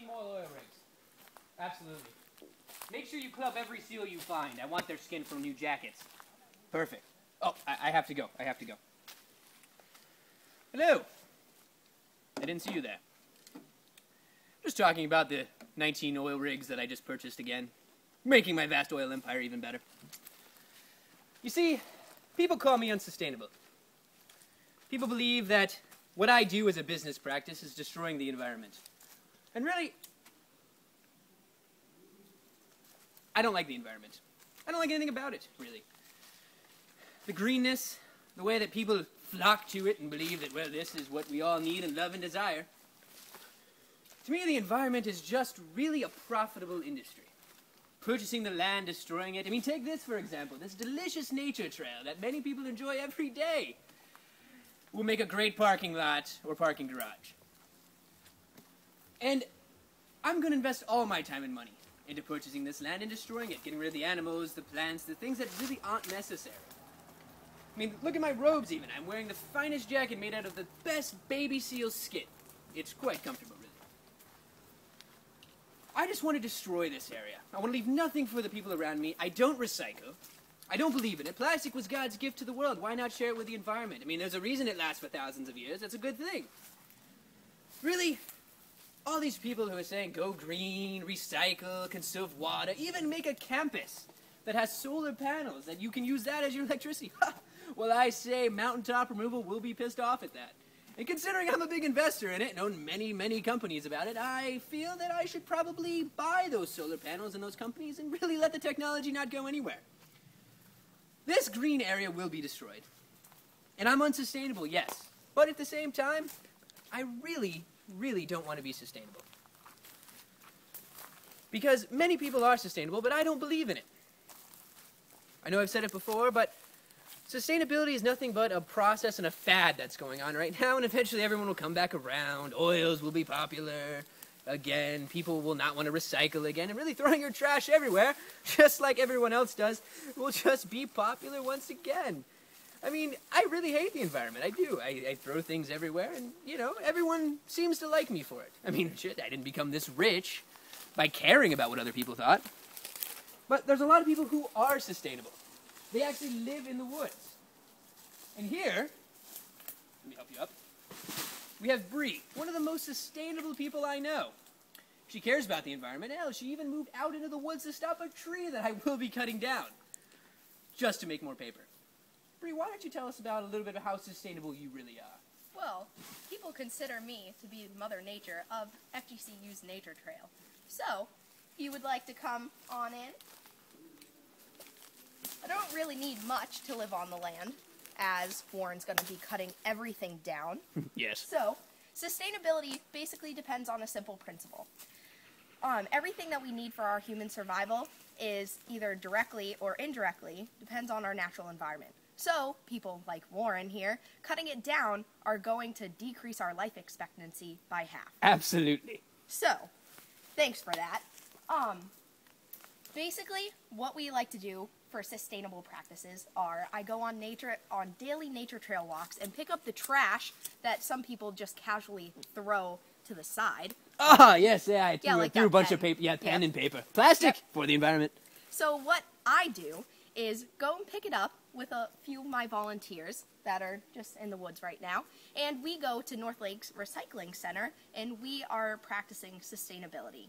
more oil rigs. Absolutely. Make sure you club every seal you find. I want their skin from new jackets. Perfect. Oh, I have to go. I have to go. Hello. I didn't see you there. Just talking about the 19 oil rigs that I just purchased again. Making my vast oil empire even better. You see, people call me unsustainable. People believe that what I do as a business practice is destroying the environment. And really, I don't like the environment. I don't like anything about it, really. The greenness, the way that people flock to it and believe that, well, this is what we all need and love and desire. To me, the environment is just really a profitable industry. Purchasing the land, destroying it. I mean, take this, for example, this delicious nature trail that many people enjoy every day. Will make a great parking lot or parking garage. And I'm going to invest all my time and money into purchasing this land and destroying it, getting rid of the animals, the plants, the things that really aren't necessary. I mean, look at my robes even. I'm wearing the finest jacket made out of the best baby seal skin. It's quite comfortable, really. I just want to destroy this area. I want to leave nothing for the people around me. I don't recycle. I don't believe in it. Plastic was God's gift to the world. Why not share it with the environment? I mean, there's a reason it lasts for thousands of years. That's a good thing. Really, all these people who are saying go green, recycle, conserve water, even make a campus that has solar panels that you can use that as your electricity. Well, I say mountaintop removal will be pissed off at that. And considering I'm a big investor in it and own many, many companies about it, I feel that I should probably buy those solar panels in those companies and really let the technology not go anywhere. This green area will be destroyed. And I'm unsustainable, yes. But at the same time, I really, really don't want to be sustainable. Because many people are sustainable, but I don't believe in it. I know I've said it before, but sustainability is nothing but a process and a fad that's going on right now, and eventually everyone will come back around. Oils will be popular again. People will not want to recycle again, and really throwing your trash everywhere, just like everyone else does, will just be popular once again. I mean, I really hate the environment. I do. I throw things everywhere, and, you know, everyone seems to like me for it. I mean, shit, I didn't become this rich by caring about what other people thought. But there's a lot of people who are sustainable. They actually live in the woods. And here, let me help you up. We have Bree, one of the most sustainable people I know. She cares about the environment. Hell, she even moved out into the woods to stop a tree that I will be cutting down, just to make more paper. Bree, why don't you tell us about a little bit of how sustainable you really are? Well, people consider me to be Mother Nature of FGCU's Nature Trail. So, if you would like to come on in, I don't really need much to live on the land, as Warren's going to be cutting everything down. Yes. So, sustainability basically depends on a simple principle. Everything that we need for our human survival is either directly or indirectly depends on our natural environment. So, people like Warren here, cutting it down are going to decrease our life expectancy by half. Absolutely. So, thanks for that. Basically, what we like to do for sustainable practices are I go on daily nature trail walks and pick up the trash that some people just casually throw to the side. Ah, yes, yeah, I threw, like threw a that bunch pen. of paper. Yeah, pen Yep. and paper. Plastic Yep. for the environment. So what I do is go and pick it up with a few of my volunteers that are just in the woods right now, and we go to North Lakes Recycling Center, and we are practicing sustainability.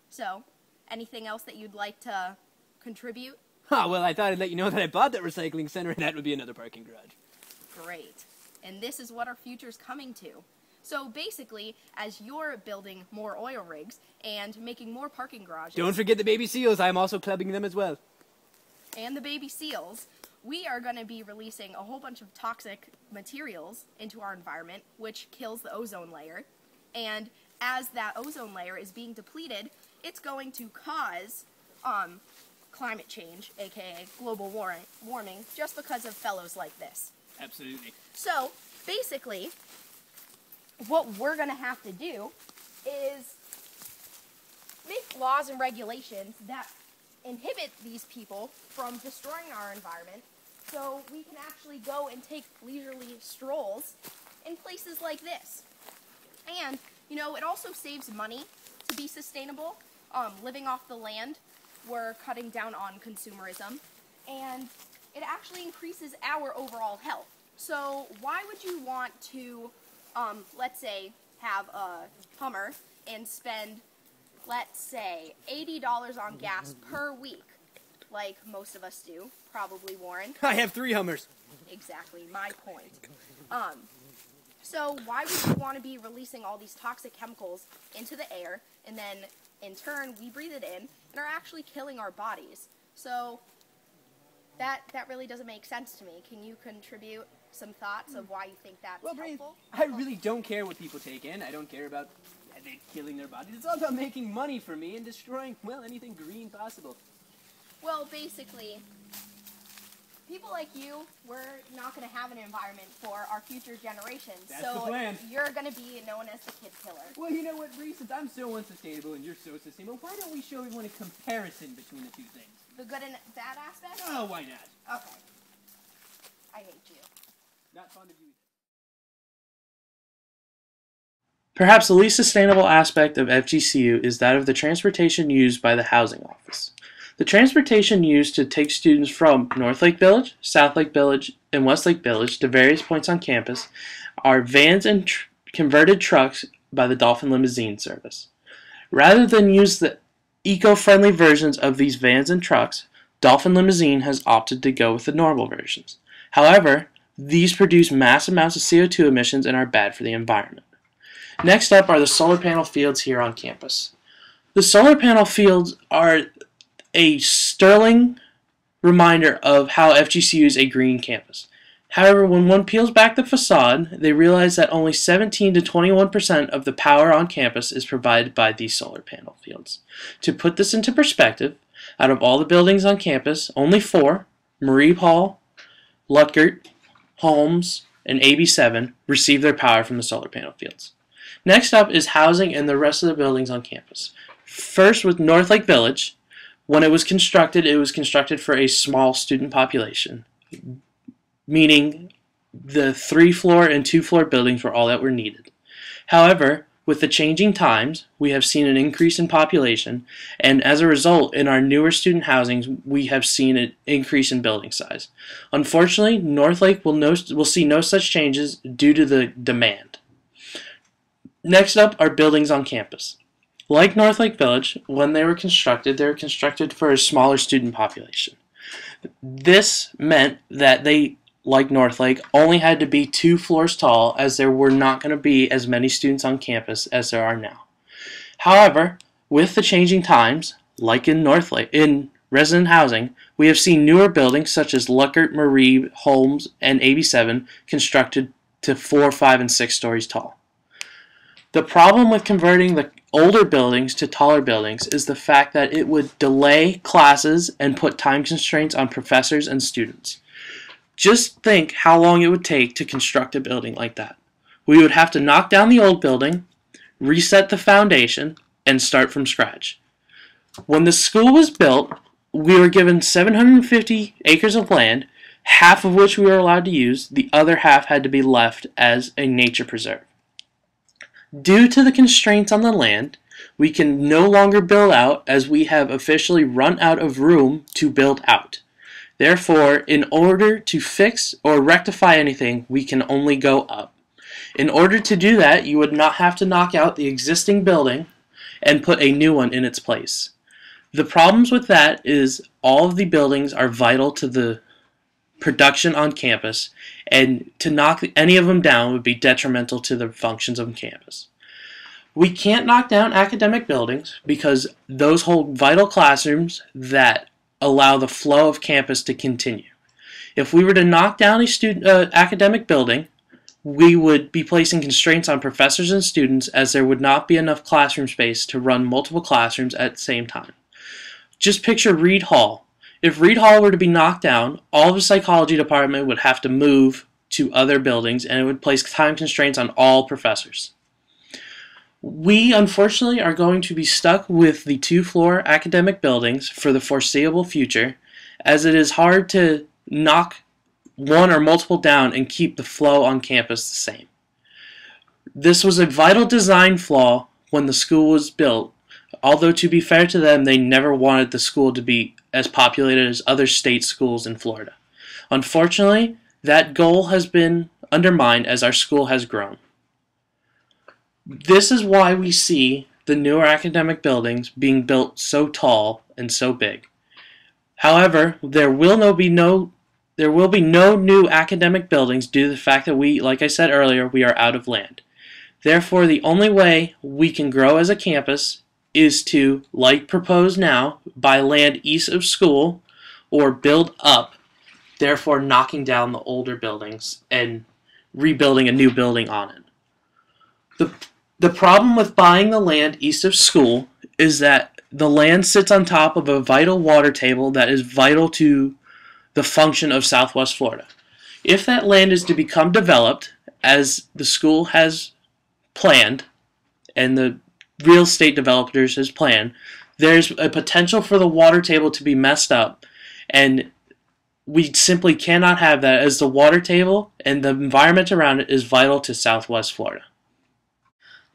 So, anything else that you'd like to contribute? Oh, well, I thought I'd let you know that I bought that recycling center, and that would be another parking garage. Great. And this is what our future's coming to. So basically, as you're building more oil rigs and making more parking garages... Don't forget the baby seals. I'm also clubbing them as well. And the baby seals, we are going to be releasing a whole bunch of toxic materials into our environment, which kills the ozone layer. And as that ozone layer is being depleted, it's going to cause climate change, aka global warming, just because of fellows like this. Absolutely. So, basically, what we're going to have to do is make laws and regulations that inhibit these people from destroying our environment, so we can actually go and take leisurely strolls in places like this. And, you know, it also saves money to be sustainable, living off the land. We're cutting down on consumerism, and it actually increases our overall health. So why would you want to, let's say, have a Hummer and spend, let's say, $80 on gas per week, like most of us do, probably Warren. I have 3 Hummers. Exactly, my point. So why would you want to be releasing all these toxic chemicals into the air, and then in turn we breathe it in and are actually killing our bodies? So that really doesn't make sense to me. Can you contribute some thoughts of why you think that's helpful? I really don't care what people take in. I don't care about killing their bodies. It's all about making money for me and destroying, well, anything green possible. Well, basically, people like you, we're not going to have an environment for our future generations. That's so the plan. You're going to be known as the kid killer. Well, you know what, Bree? Since I'm so unsustainable and you're so sustainable, why don't we show everyone a comparison between the two things? The good and bad aspect? Oh, why not? Okay. I hate you. Not fond of you either. Perhaps the least sustainable aspect of FGCU is that of the transportation used by the housing office. The transportation used to take students from North Lake Village, South Lake Village, and West Lake Village to various points on campus are vans and converted trucks by the Dolphin Limousine service. Rather than use the eco-friendly versions of these vans and trucks, Dolphin Limousine has opted to go with the normal versions. However, these produce mass amounts of CO2 emissions and are bad for the environment. Next up are the solar panel fields here on campus. The solar panel fields are a sterling reminder of how FGCU is a green campus. However, when one peels back the facade, they realize that only 17 to 21% of the power on campus is provided by these solar panel fields. To put this into perspective, out of all the buildings on campus, only 4, Marie Hall, Lutgert, Holmes, and AB7, receive their power from the solar panel fields. Next up is housing and the rest of the buildings on campus. First with North Lake Village. When it was constructed for a small student population, meaning the 3-floor and 2-floor buildings were all that were needed. However, with the changing times, we have seen an increase in population, and as a result, in our newer student housings, we have seen an increase in building size. Unfortunately, North Lake will see no such changes due to the demand. Next up are buildings on campus. Like North Lake Village, when they were constructed for a smaller student population. This meant that they, like North Lake, only had to be 2 floors tall, as there were not going to be as many students on campus as there are now. However, with the changing times, like in North Lake, in resident housing, we have seen newer buildings such as Luckert, Marie, Holmes, and AB7 constructed to 4, 5, and 6 stories tall. The problem with converting the older buildings to taller buildings is the fact that it would delay classes and put time constraints on professors and students. Just think how long it would take to construct a building like that. We would have to knock down the old building, reset the foundation, and start from scratch. When the school was built, we were given 750 acres of land, half of which we were allowed to use, the other half had to be left as a nature preserve. Due to the constraints on the land, we can no longer build out as we have officially run out of room to build out. Therefore, in order to fix or rectify anything, we can only go up. In order to do that, you would not have to knock out the existing building and put a new one in its place. The problems with that is all of the buildings are vital to the production on campus, and to knock any of them down would be detrimental to the functions of campus. We can't knock down academic buildings because those hold vital classrooms that allow the flow of campus to continue. If we were to knock down a academic building, we would be placing constraints on professors and students, as there would not be enough classroom space to run multiple classrooms at the same time. Just picture Reed Hall. If Reed Hall were to be knocked down, all of the psychology department would have to move to other buildings, and it would place time constraints on all professors. We, unfortunately, are going to be stuck with the 2-floor academic buildings for the foreseeable future, as it is hard to knock one or multiple down and keep the flow on campus the same. This was a vital design flaw when the school was built, Although, to be fair to them, they never wanted the school to be as populated as other state schools in Florida. Unfortunately, that goal has been undermined as our school has grown. This is why we see the newer academic buildings being built so tall and so big. However, there will be no new academic buildings due to the fact that like I said earlier, we are out of land. Therefore, the only way we can grow as a campus is to, like proposed now, buy land east of school or build up, therefore knocking down the older buildings and rebuilding a new building on it. The problem with buying the land east of school is that the land sits on top of a vital water table that is vital to the function of Southwest Florida. If that land is to become developed, as the school has planned, and the real estate developers has planned, there's a potential for the water table to be messed up, and we simply cannot have that, as the water table and the environment around it is vital to Southwest Florida.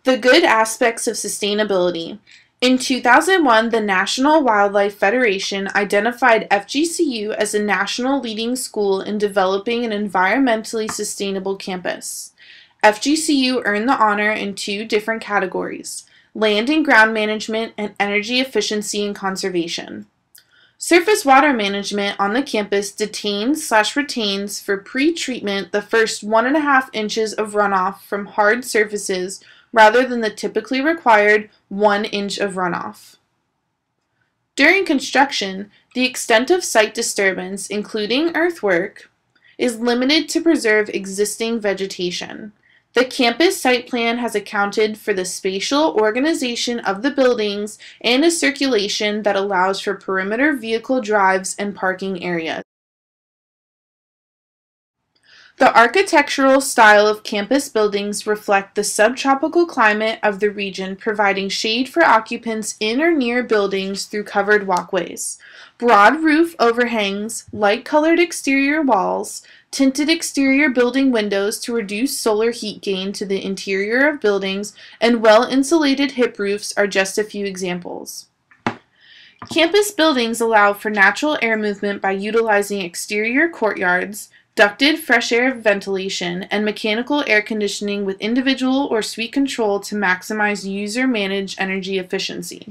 The good aspects of sustainability. In 2001, the National Wildlife Federation identified FGCU as a national leading school in developing an environmentally sustainable campus. FGCU earned the honor in 2 different categories: land and ground management and energy efficiency and conservation. Surface water management on the campus detains/retains for pre-treatment the first 1.5 inches of runoff from hard surfaces rather than the typically required 1 inch of runoff. During construction, the extent of site disturbance, including earthwork, is limited to preserve existing vegetation. The campus site plan has accounted for the spatial organization of the buildings and a circulation that allows for perimeter vehicle drives and parking areas. The architectural style of campus buildings reflect the subtropical climate of the region, providing shade for occupants in or near buildings through covered walkways. Broad roof overhangs, light-colored exterior walls, tinted exterior building windows to reduce solar heat gain to the interior of buildings, and well-insulated hip roofs are just a few examples. Campus buildings allow for natural air movement by utilizing exterior courtyards, ducted fresh air ventilation, and mechanical air conditioning with individual or suite control to maximize user-managed energy efficiency.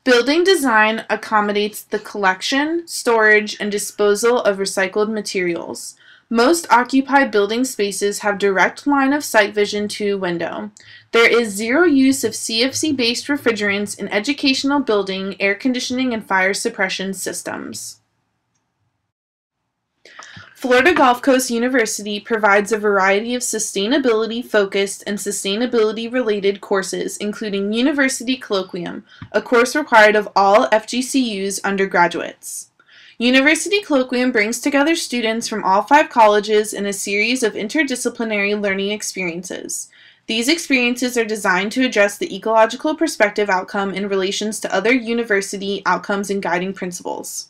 Building design accommodates the collection, storage, and disposal of recycled materials. Most occupied building spaces have direct line of sight vision to a window. There is zero use of CFC-based refrigerants in educational building, air conditioning, and fire suppression systems. Florida Gulf Coast University provides a variety of sustainability-focused and sustainability-related courses, including University Colloquium, a course required of all FGCU's undergraduates. University Colloquium brings together students from all 5 colleges in a series of interdisciplinary learning experiences. These experiences are designed to address the ecological perspective outcome in relations to other university outcomes and guiding principles.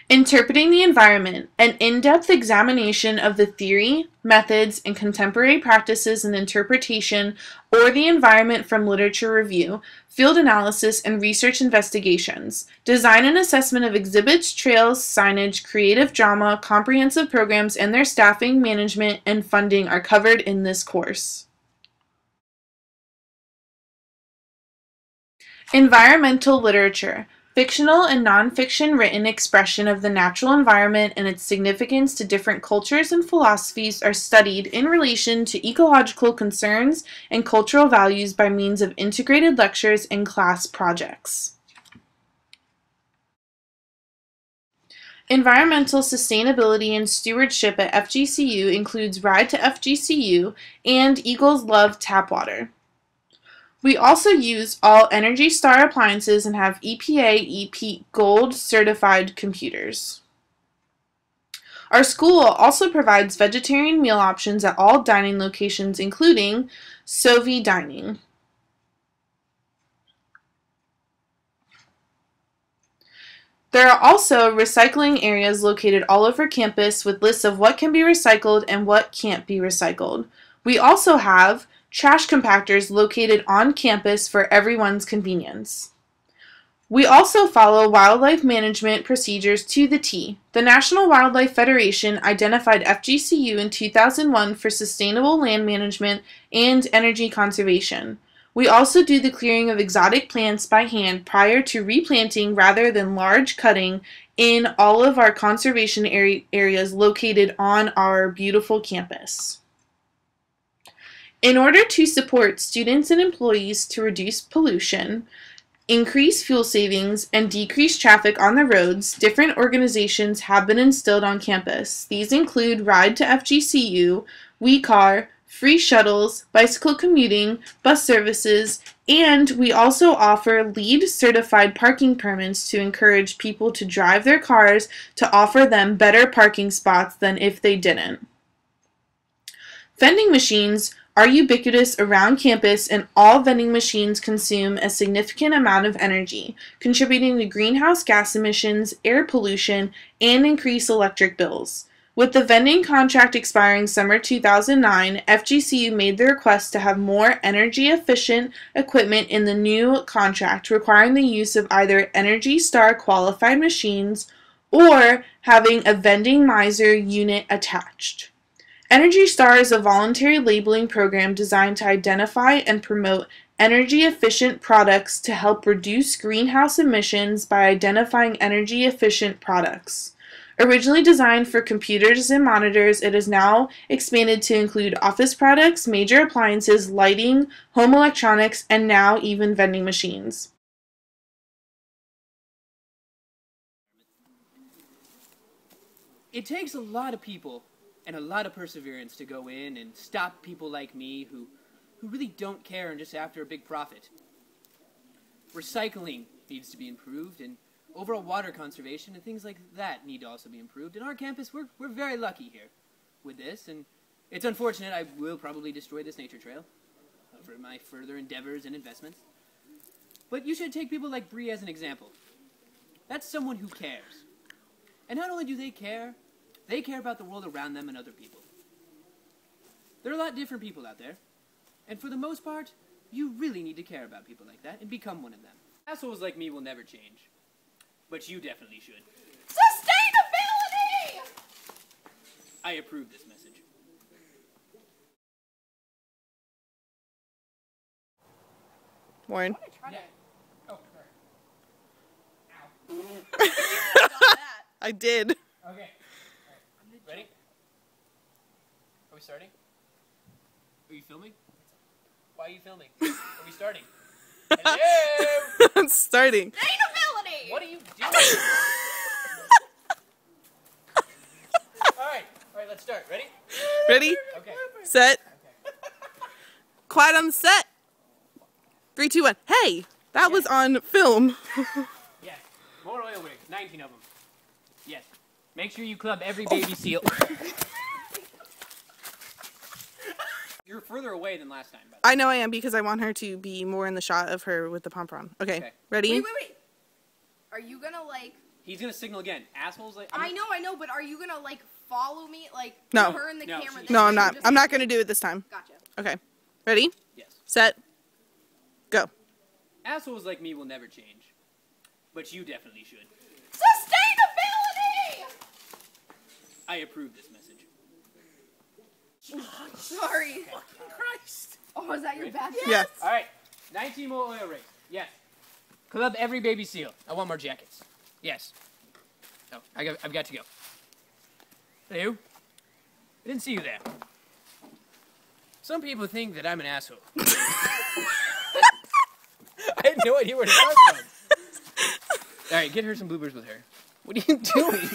Interpreting the environment, an in-depth examination of the theory, methods, and contemporary practices in interpretation or the environment from literature review, field analysis, and research investigations. Design and assessment of exhibits, trails, signage, creative drama, comprehensive programs, and their staffing, management, and funding are covered in this course. Environmental literature. Fictional and nonfiction written expression of the natural environment and its significance to different cultures and philosophies are studied in relation to ecological concerns and cultural values by means of integrated lectures and class projects. Environmental sustainability and stewardship at FGCU includes Ride to FGCU and Eagles Love Tap Water. We also use all Energy Star appliances and have EPA EP Gold certified computers. Our school also provides vegetarian meal options at all dining locations, including Sovi Dining. There are also recycling areas located all over campus with lists of what can be recycled and what can't be recycled. We also have trash compactors located on campus for everyone's convenience. We also follow wildlife management procedures to the T. The National Wildlife Federation identified FGCU in 2001 for sustainable land management and energy conservation. We also do the clearing of exotic plants by hand prior to replanting rather than large cutting in all of our conservation areas located on our beautiful campus. In order to support students and employees to reduce pollution, increase fuel savings, and decrease traffic on the roads, different organizations have been instilled on campus. These include Ride to FGCU, WeCar, free shuttles, bicycle commuting, bus services, and we also offer LEED certified parking permits to encourage people to drive their cars to offer them better parking spots than if they didn't. Vending machines are ubiquitous around campus, and all vending machines consume a significant amount of energy, contributing to greenhouse gas emissions, air pollution, and increased electric bills. With the vending contract expiring summer 2009, FGCU made the request to have more energy-efficient equipment in the new contract, requiring the use of either Energy Star qualified machines or having a vending miser unit attached. Energy Star is a voluntary labeling program designed to identify and promote energy-efficient products to help reduce greenhouse emissions by identifying energy-efficient products. Originally designed for computers and monitors, it is now expanded to include office products, major appliances, lighting, home electronics, and now even vending machines. It takes a lot of people and a lot of perseverance to go in and stop people like me who really don't care and just after a big profit. Recycling needs to be improved, and overall water conservation and things like that need to also be improved. In our campus, we're very lucky here with this, and it's unfortunate I will probably destroy this nature trail for my further endeavors and investments. But you should take people like Bree as an example. That's someone who cares. And not only do they care about the world around them and other people. There are a lot of different people out there, and for the most part, you really need to care about people like that and become one of them. Assholes like me will never change, but you definitely should. Sustainability! I approve this message. Warren. Yeah. Oh, sorry. Ow. I did. Okay. Ready? Are we starting? Are you filming? Why are you filming? Are we starting? Hello! I'm starting. Sustainability! What are you doing? Alright, let's start. Ready? Ready? Okay. Set. Quiet on the set. 3, 2, 1. Hey, that was on film. Yes. More oil rigs. 19 of them. Yes. Make sure you club every baby seal. You're further away than last time, by the way. I know I am because I want her to be more in the shot of her with the pom-pom. Okay, ready? Wait. Are you gonna, like... He's gonna signal again. Assholes like... I know, but are you gonna, like, follow me? Like, No. turn the camera this No, way I'm not. and I'm just- not going to do it this time. Gotcha. Okay, ready? Yes. Set. Go. Assholes like me will never change. But you definitely should. Sustainability! I approve this message. Sorry. Fucking Christ. Oh, is that your bad? Yes. Alright. 19 more oil rigs. Yes. Club every baby seal. I want more jackets. Yes. Oh, I've got to go. Hello? I didn't see you there. Some people think that I'm an asshole. I had no idea where to start from. Alright, get her some bloopers with her. What are you doing?